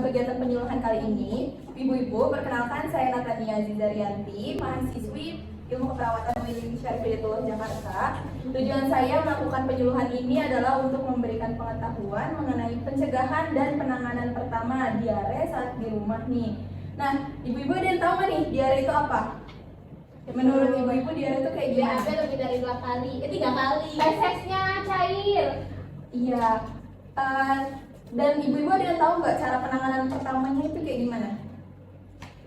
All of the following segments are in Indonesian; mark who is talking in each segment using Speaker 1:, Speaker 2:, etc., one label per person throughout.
Speaker 1: kegiatan penyuluhan kali ini. Ibu-ibu, perkenalkan saya Natania Zizarianti, mahasiswi Ilmu Keperawatan UIN Syarif Hidayatullah Jakarta. Tujuan saya melakukan penyuluhan ini adalah untuk memberikan pengetahuan mengenai pencegahan dan penanganan pertama diare saat di rumah nih. Nah, ibu-ibu ada yang tahu nggak nih diare itu apa? Menurut ibu-ibu diare itu kayak gimana?
Speaker 2: BAB lebih dari 2 kali, 3 kali. Fesesnya cair.
Speaker 1: Iya. Dan ibu-ibu ada yang tahu nggak cara penanganan pertamanya itu kayak gimana?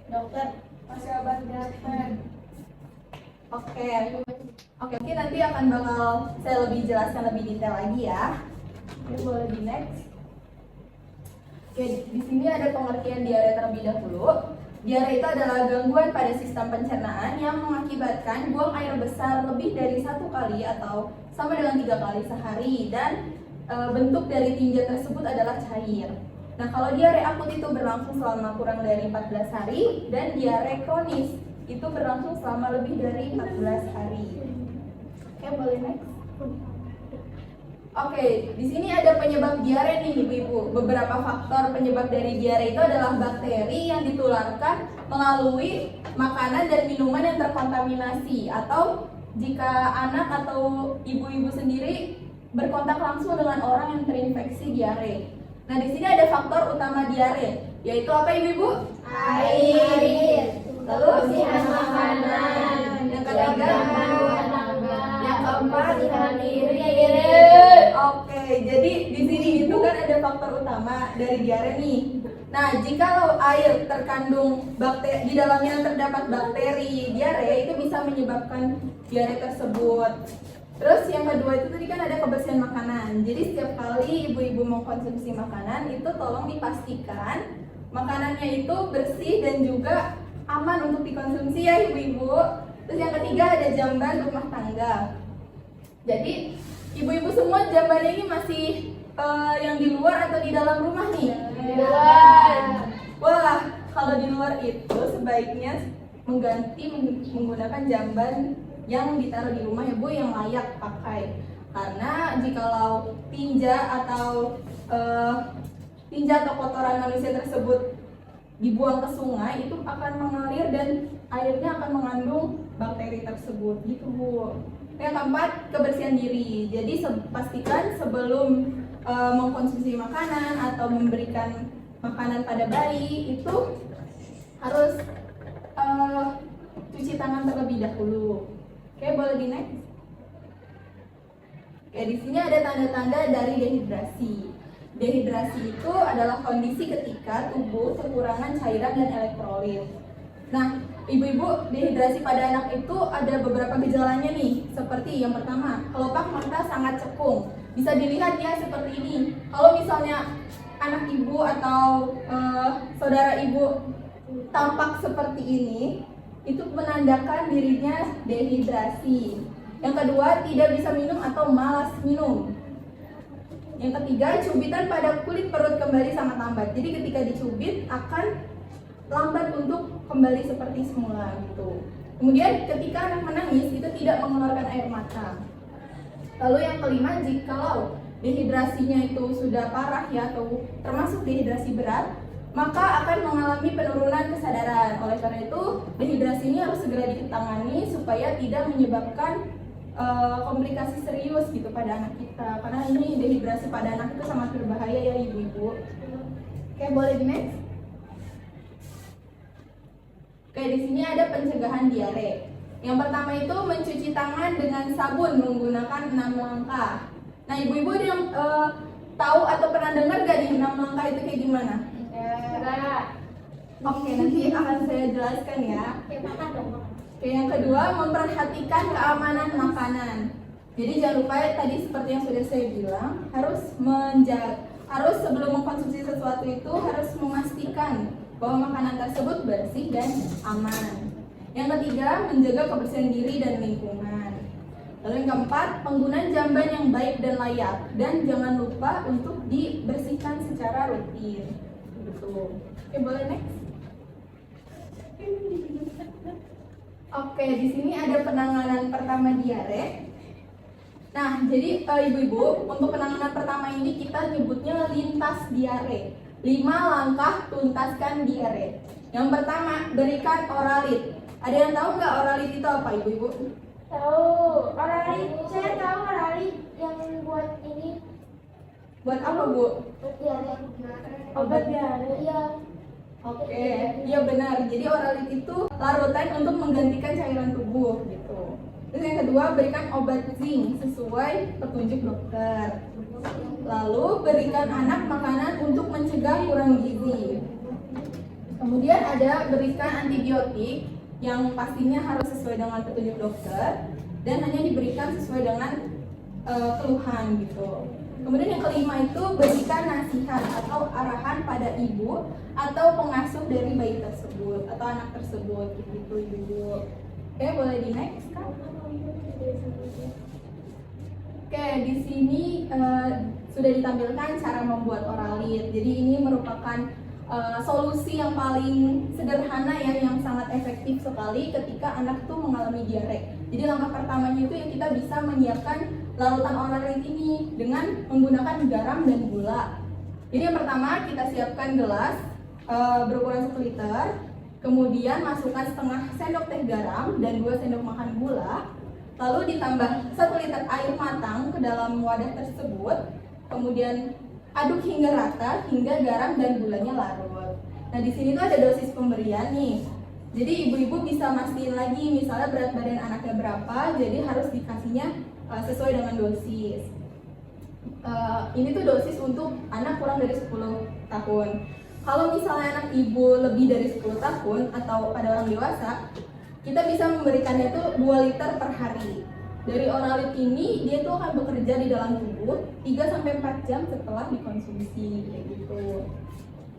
Speaker 2: Dokter.
Speaker 1: Kasih obat dokter. Oke, mungkin nanti akan bakal saya lebih jelaskan lebih detail lagi ya. Oke, boleh di next. Oke, di sini ada pengertian diare terlebih dahulu. Diare itu adalah gangguan pada sistem pencernaan yang mengakibatkan buang air besar lebih dari 1 kali atau sama dengan 3 kali sehari, dan bentuk dari tinja tersebut adalah cair. Nah, kalau diare akut itu berlangsung selama kurang dari 14 hari, dan diare kronis itu berlangsung selama lebih dari 14 hari. Oke, boleh next. Oke, di sini ada penyebab diare nih ibu-ibu. Beberapa faktor penyebab dari diare itu adalah bakteri yang ditularkan melalui makanan dan minuman yang terkontaminasi, atau jika anak atau ibu-ibu sendiri berkontak langsung dengan orang yang terinfeksi diare. Nah, di sini ada faktor utama diare, yaitu apa ibu-ibu?
Speaker 2: Air.
Speaker 1: Lalu
Speaker 2: Kebersihan makanan.
Speaker 1: yang ketiga, yang keempat, Oke, jadi di sini itu kan ada faktor utama dari diare nih. Nah, jika air terkandung bakteri, di dalamnya terdapat bakteri diare, itu bisa menyebabkan diare tersebut. Terus yang kedua itu tadi kan ada kebersihan makanan. Jadi setiap kali ibu-ibu mengkonsumsi makanan itu tolong dipastikan makanannya itu bersih dan juga aman untuk dikonsumsi ya ibu-ibu. Terus yang ketiga ada jamban rumah tangga. Jadi ibu-ibu semua jambannya ini masih yang di luar atau di dalam rumah nih?
Speaker 2: Di luar.
Speaker 1: Wah, kalau di luar itu sebaiknya menggunakan jamban yang ditaruh di rumah ya Bu, yang layak pakai. Karena jikalau tinja atau kotoran manusia tersebut dibuang ke sungai, itu akan mengalir dan airnya akan mengandung bakteri tersebut gitu Bu. Yang keempat, kebersihan diri. Jadi pastikan sebelum mengkonsumsi makanan atau memberikan makanan pada bayi itu harus cuci tangan terlebih dahulu. Oke, boleh di next. Oke, di sini ada tanda-tanda dari dehidrasi. Dehidrasi itu adalah kondisi ketika tubuh kekurangan cairan dan elektrolit. Nah, ibu-ibu, dehidrasi pada anak itu ada beberapa gejalanya nih. Seperti yang pertama, kelopak mata sangat cekung. Bisa dilihat ya seperti ini. Kalau misalnya anak ibu atau saudara ibu tampak seperti ini, itu menandakan dirinya dehidrasi. Yang kedua, tidak bisa minum atau malas minum. Yang ketiga, cubitan pada kulit perut kembali sangat lambat. Jadi ketika dicubit akan lambat untuk kembali seperti semula gitu. Kemudian ketika anak menangis itu tidak mengeluarkan air mata. Lalu yang kelima, jikalau dehidrasinya itu sudah parah ya atau termasuk dehidrasi berat, maka akan mengalami penurunan kesadaran. Oleh karena itu, dehidrasi ini harus segera ditangani supaya tidak menyebabkan komplikasi serius gitu pada anak kita. Karena ini dehidrasi pada anak itu sangat berbahaya ya ibu-ibu. Oke, boleh di next. Oke, di sini ada pencegahan diare. Yang pertama itu mencuci tangan dengan sabun menggunakan 6 langkah. Nah, ibu-ibu ada yang tahu atau pernah dengar gak nih 6 langkah itu kayak gimana? Oke, nanti akan saya jelaskan ya. Oke, yang kedua, memperhatikan keamanan makanan. Jadi jangan lupa ya, tadi seperti yang sudah saya bilang, harus sebelum mengkonsumsi sesuatu itu harus memastikan bahwa makanan tersebut bersih dan aman. Yang ketiga, menjaga kebersihan diri dan lingkungan. Lalu yang keempat, penggunaan jamban yang baik dan layak, dan jangan lupa untuk dibersihkan secara rutin. Betul. Oke, boleh next. Oke, di sini ada penanganan pertama diare. Nah, jadi ibu-ibu, untuk penanganan pertama ini kita nyebutnya lintas diare. 5 langkah tuntaskan diare. Yang pertama, berikan oralit. Ada yang tahu nggak oralit itu apa, ibu-ibu?
Speaker 2: Tahu. Oralit. Saya tahu oralit yang buat ini.
Speaker 1: Buat apa, Bu?
Speaker 2: Buat diare.
Speaker 1: Obat diare.
Speaker 2: Iya.
Speaker 1: Oke, iya benar. Jadi oralit itu larutan untuk menggantikan cairan tubuh gitu. Terus yang kedua, berikan obat zinc sesuai petunjuk dokter. Lalu berikan anak makanan untuk mencegah kurang gizi. Kemudian ada berikan antibiotik yang pastinya harus sesuai dengan petunjuk dokter dan hanya diberikan sesuai dengan keluhan gitu. Kemudian yang kelima itu berikan nasihat atau arahan pada ibu atau pengasuh dari bayi tersebut atau anak tersebut gitu ibu. Oke, boleh di next Kak? Oke, di sini sudah ditampilkan cara membuat oralit. Jadi ini merupakan solusi yang paling sederhana ya, yang sangat efektif sekali ketika anak tuh mengalami diare. Jadi langkah pertamanya itu yang kita bisa menyiapkan larutan oralit ini dengan menggunakan garam dan gula. Jadi yang pertama kita siapkan gelas berukuran 1 liter, kemudian masukkan setengah sendok teh garam dan 2 sendok makan gula. Lalu ditambah 1 liter air matang ke dalam wadah tersebut, kemudian aduk hingga rata hingga garam dan gulanya larut. Nah di sini tuh ada dosis pemberian nih. Jadi ibu-ibu bisa mastiin lagi misalnya berat badan anaknya berapa, jadi harus dikasihnya sesuai dengan dosis. Ini tuh dosis untuk anak kurang dari 10 tahun. Kalau misalnya anak ibu lebih dari 10 tahun atau pada orang dewasa, kita bisa memberikannya tuh 2 liter per hari. Dari oralit ini dia tuh akan bekerja di dalam tubuh 3-4 jam setelah dikonsumsi kayak gitu.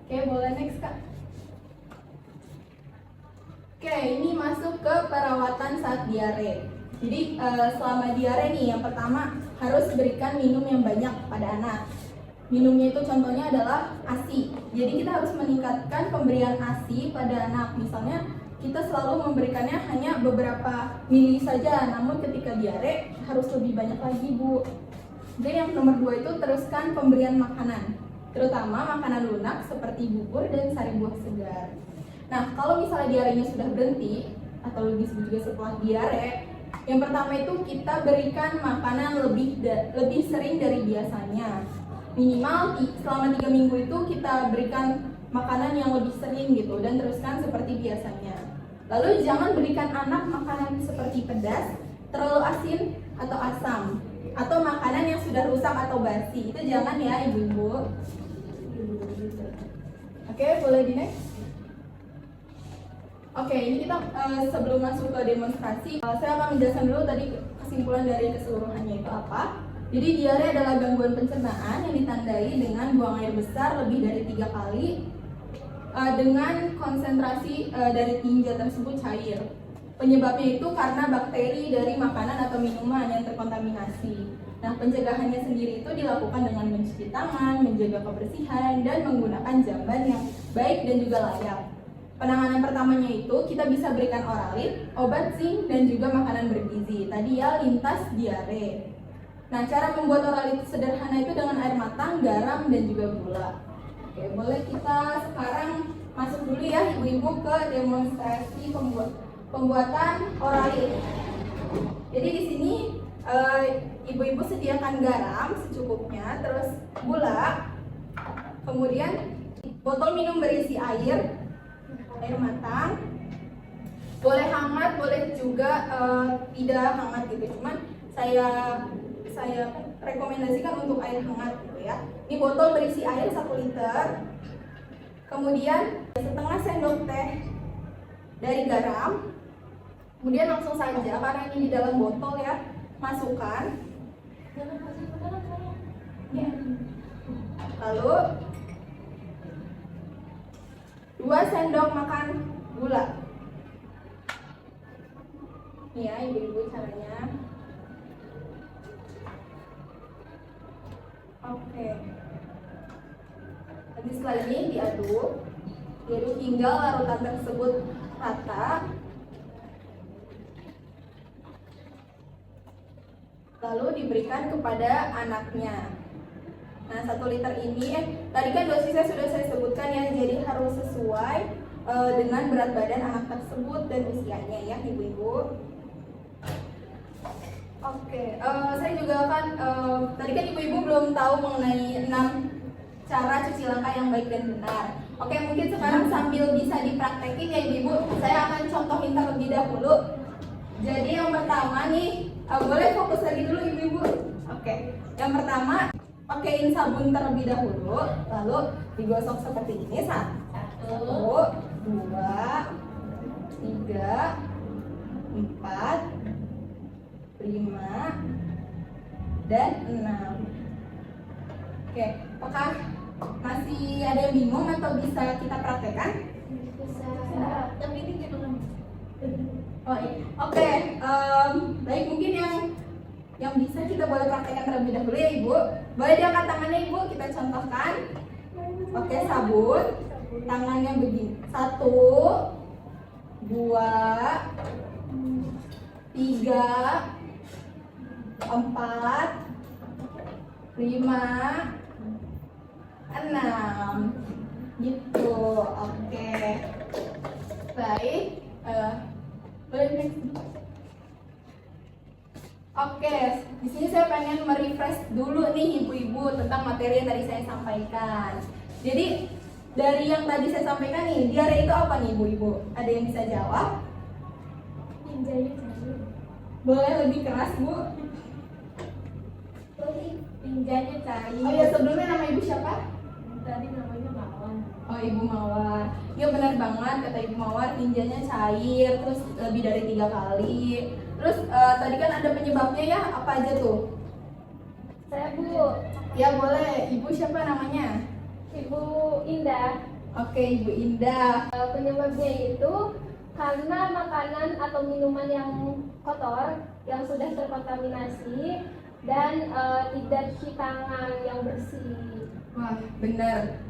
Speaker 1: Oke, boleh next Kak. Oke, ini masuk ke perawatan saat diare. Jadi selama diare nih, yang pertama harus berikan minum yang banyak pada anak. Minumnya itu contohnya adalah ASI. Jadi kita harus meningkatkan pemberian ASI pada anak. Misalnya kita selalu memberikannya hanya beberapa mili saja, namun ketika diare harus lebih banyak lagi, Bu. Dan yang nomor 2 itu teruskan pemberian makanan, terutama makanan lunak seperti bubur dan sari buah segar. Nah, kalau misalnya diarenya sudah berhenti atau lebih juga setelah diare, yang pertama itu kita berikan makanan lebih sering dari biasanya. Minimal selama 3 minggu itu kita berikan makanan yang lebih sering gitu dan teruskan seperti biasanya. Lalu jangan berikan anak makanan seperti pedas, terlalu asin atau asam, atau makanan yang sudah rusak atau basi. Itu jangan ya ibu-ibu. Oke, boleh di next. Oke, ini kita sebelum masuk ke demonstrasi, saya akan menjelaskan dulu tadi kesimpulan dari keseluruhannya itu apa. Jadi diare adalah gangguan pencernaan yang ditandai dengan buang air besar lebih dari 3 kali dengan konsentrasi dari tinja tersebut cair. Penyebabnya itu karena bakteri dari makanan atau minuman yang terkontaminasi. Nah, pencegahannya sendiri itu dilakukan dengan mencuci tangan, menjaga kebersihan, dan menggunakan jamban yang baik dan juga layak. Penanganan pertamanya itu kita bisa berikan oralit, obat zinc, dan juga makanan bergizi. Tadi ya lintas diare. Nah, cara membuat oralit sederhana itu dengan air matang, garam, dan juga gula. Oke, boleh kita sekarang masuk dulu ya ibu-ibu ke demonstrasi pembuatan oralit. Jadi di sini ibu-ibu sediakan garam secukupnya, terus gula, kemudian botol minum berisi air matang, boleh hangat, boleh juga tidak hangat gitu. Cuman saya rekomendasikan untuk air hangat gitu ya. Ini botol berisi air 1 liter. Kemudian setengah sendok teh dari garam. Kemudian langsung saja karena ini di dalam botol ya, masukkan. Ya. Lalu 2 sendok makan gula. Ini ya ibu-ibu caranya. Oke. Nanti setelah ini diaduk hingga larutan tersebut rata. Lalu diberikan kepada anaknya. Nah, 1 liter ini, tadi kan dosisnya sudah saya sebutkan ya, jadi harus sesuai dengan berat badan anak tersebut dan usianya ya, ibu-ibu. Oke, saya juga akan, tadi kan ibu-ibu belum tahu mengenai 6 cara cuci langka yang baik dan benar. Oke, mungkin sekarang sambil bisa dipraktekin ya ibu-ibu, saya akan contohin terlebih dahulu. Jadi yang pertama nih, boleh fokus lagi dulu ibu-ibu. Oke, yang pertama pakaiin sabun terlebih dahulu, lalu digosok seperti ini. 1, 2, 3, 4, 5, dan 6. Oke, apakah masih ada yang bingung atau bisa kita praktekkan?
Speaker 2: Bisa.
Speaker 3: Tapi ini gimana?
Speaker 1: Oh iya. Oke, baik, mungkin yang bisa kita boleh praktekkan terlebih dahulu ya ibu. Boleh diangkat tangannya ibu, kita contohkan. Oke, sabun, tangannya begini. 1, 2, 3, 4, 5, 6 gitu. Oke, baik. Boleh next. Oke, di sini saya pengen merefresh dulu nih ibu-ibu tentang materi yang tadi saya sampaikan. Jadi dari yang tadi saya sampaikan nih, diare itu apa nih ibu-ibu? Ada yang bisa jawab?
Speaker 2: Tinjanya cair.
Speaker 1: Boleh lebih keras bu?
Speaker 2: Tinjanya cair.
Speaker 1: Oh ya, sebelumnya nama ibu siapa?
Speaker 2: Tadi namanya Mawar.
Speaker 1: Oh, Ibu Mawar. Ya benar banget kata Ibu Mawar, tinjanya cair, terus lebih dari 3 kali. Terus tadi kan ada penyebabnya ya, apa aja tuh?
Speaker 2: Saya Bu,
Speaker 1: Ya boleh, Ibu siapa namanya?
Speaker 2: Ibu Indah.
Speaker 1: Oke, Ibu Indah.
Speaker 2: Penyebabnya itu karena makanan atau minuman yang kotor yang sudah terkontaminasi dan tidak cuci tangan yang bersih.
Speaker 1: Wah,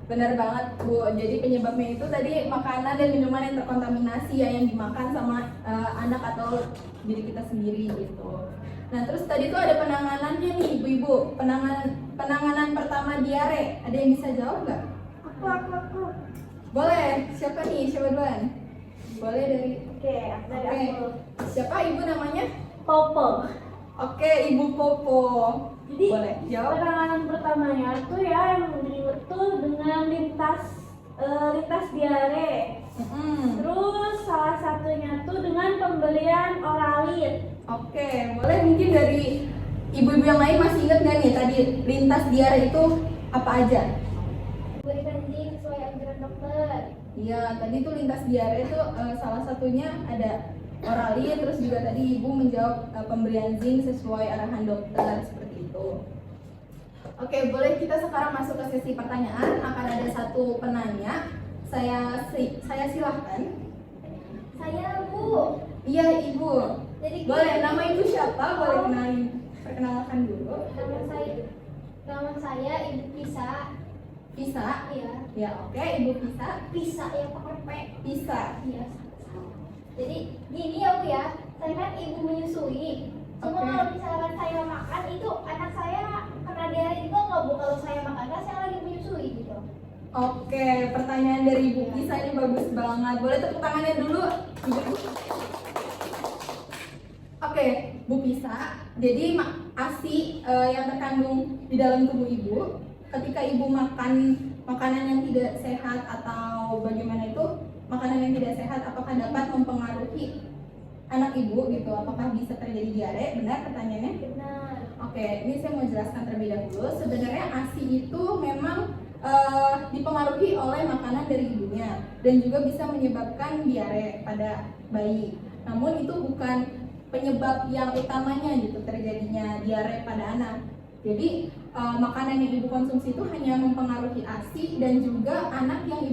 Speaker 1: benar banget Bu. Jadi penyebabnya itu tadi makanan dan minuman yang terkontaminasi ya, yang dimakan sama anak atau diri kita sendiri gitu. Nah, terus tadi tuh ada penanganannya nih ibu-ibu. Penanganan pertama diare. Ada yang bisa jawab nggak?
Speaker 2: Aku.
Speaker 1: Boleh. Siapa nih? Siapa duluan? Boleh dari.
Speaker 2: Oke, dari
Speaker 1: Oke.
Speaker 2: aku.
Speaker 1: Siapa ibu namanya?
Speaker 2: Popo.
Speaker 1: Oke, Ibu Popo.
Speaker 2: Jadi
Speaker 1: Boleh jawab.
Speaker 2: penanganan pertamanya tuh ya yang ribet tuh dengan lintas diare. Terus salah satunya tuh dengan pembelian oralit.
Speaker 1: Oke, boleh mungkin dari ibu-ibu yang lain masih ingat nggak nih tadi lintas diare itu apa aja?
Speaker 2: Berikan zinc sesuai anjuran dokter.
Speaker 1: Iya, tadi tuh lintas diare itu salah satunya ada oralit, terus juga tadi ibu menjawab pemberian zinc sesuai arahan dokter seperti itu. Oke, boleh kita sekarang masuk ke sesi pertanyaan. Akan ada satu penanya. Saya silahkan.
Speaker 2: Saya Bu.
Speaker 1: Iya ibu.
Speaker 2: Jadi
Speaker 1: Boleh, nama ibu siapa? Boleh perkenalkan dulu.
Speaker 2: nama saya Ibu Pisa.
Speaker 1: Pisa.
Speaker 2: Iya.
Speaker 1: Ya oke, ibu Pisa.
Speaker 2: Pisa ya pakai P.
Speaker 1: Pisa.
Speaker 2: Iya. Jadi gini ya Bu ya, saya kan ibu menyusui. Cuma
Speaker 1: Oke.
Speaker 2: kalau misalkan saya makan itu anak saya karena dia juga nggak Bu, kalau saya makan kan saya lagi menyusui gitu.
Speaker 1: Oke, pertanyaan dari Ibu Pisa ini bagus banget. Boleh tepuk tangannya dulu, Ibu. Oke, Bu Pisa. Jadi ASI yang terkandung di dalam tubuh ibu, ketika ibu makan makanan yang tidak sehat atau bagaimana itu, makanan yang tidak sehat, apakah dapat mempengaruhi anak ibu gitu? Apakah bisa terjadi diare? Benar pertanyaannya?
Speaker 2: Benar.
Speaker 1: Oke, ini saya mau jelaskan terlebih dahulu. Sebenarnya ASI itu memang dipengaruhi oleh makanan dari ibunya dan juga bisa menyebabkan diare pada bayi. Namun itu bukan penyebab yang utamanya gitu terjadinya diare pada anak. Jadi makanan yang ibu konsumsi itu hanya mempengaruhi ASI dan juga anak yang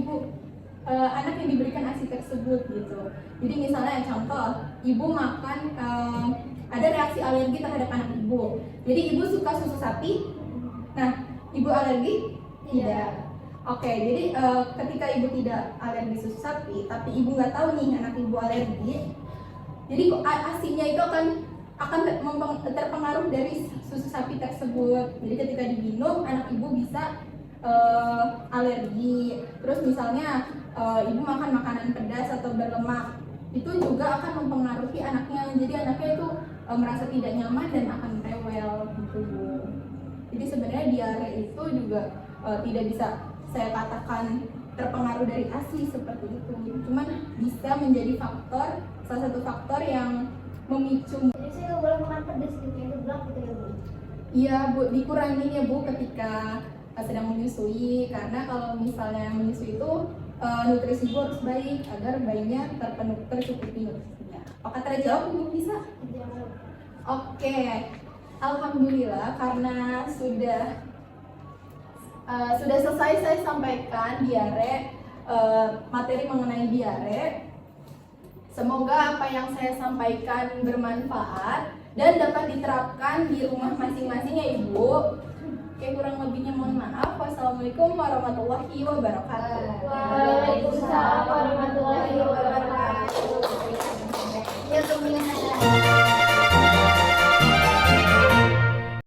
Speaker 1: diberikan ASI tersebut gitu. Jadi misalnya contoh, ibu makan ada reaksi alergi terhadap anak ibu. Jadi ibu suka susu sapi. Nah, ibu alergi? Tidak. Oke, jadi ketika ibu tidak alergi susu sapi, tapi ibu nggak tahu nih anak ibu alergi, jadi ASI-nya itu akan akan terpengaruh dari susu sapi tersebut. Jadi ketika diminum, anak ibu bisa alergi. Terus misalnya ibu makan makanan pedas atau berlemak, itu juga akan mempengaruhi anaknya. Jadi anaknya itu merasa tidak nyaman dan akan rewel gitu Bu. Jadi sebenarnya diare itu juga tidak bisa saya katakan terpengaruh dari ASI seperti itu. Cuman bisa menjadi salah satu faktor yang memicu.
Speaker 2: Jadi saya nggak boleh makan pedas gitu yang dibilang gitu ya Bu.
Speaker 1: Iya Bu, dikurangin ya Bu ketika sedang menyusui, karena kalau misalnya menyusui itu nutrisi ibu harus baik agar bayinya tercukupi nutrisinya. Apakah terjawab Ibu bisa?
Speaker 2: Jangan.
Speaker 1: Oke, alhamdulillah karena sudah selesai saya sampaikan diare, materi mengenai diare. Semoga apa yang saya sampaikan bermanfaat dan dapat diterapkan di rumah masing-masing ya Ibu. Oke, kurang lebihnya mohon maaf. Wassalamualaikum warahmatullahi wabarakatuh.
Speaker 2: Waalaikumsalam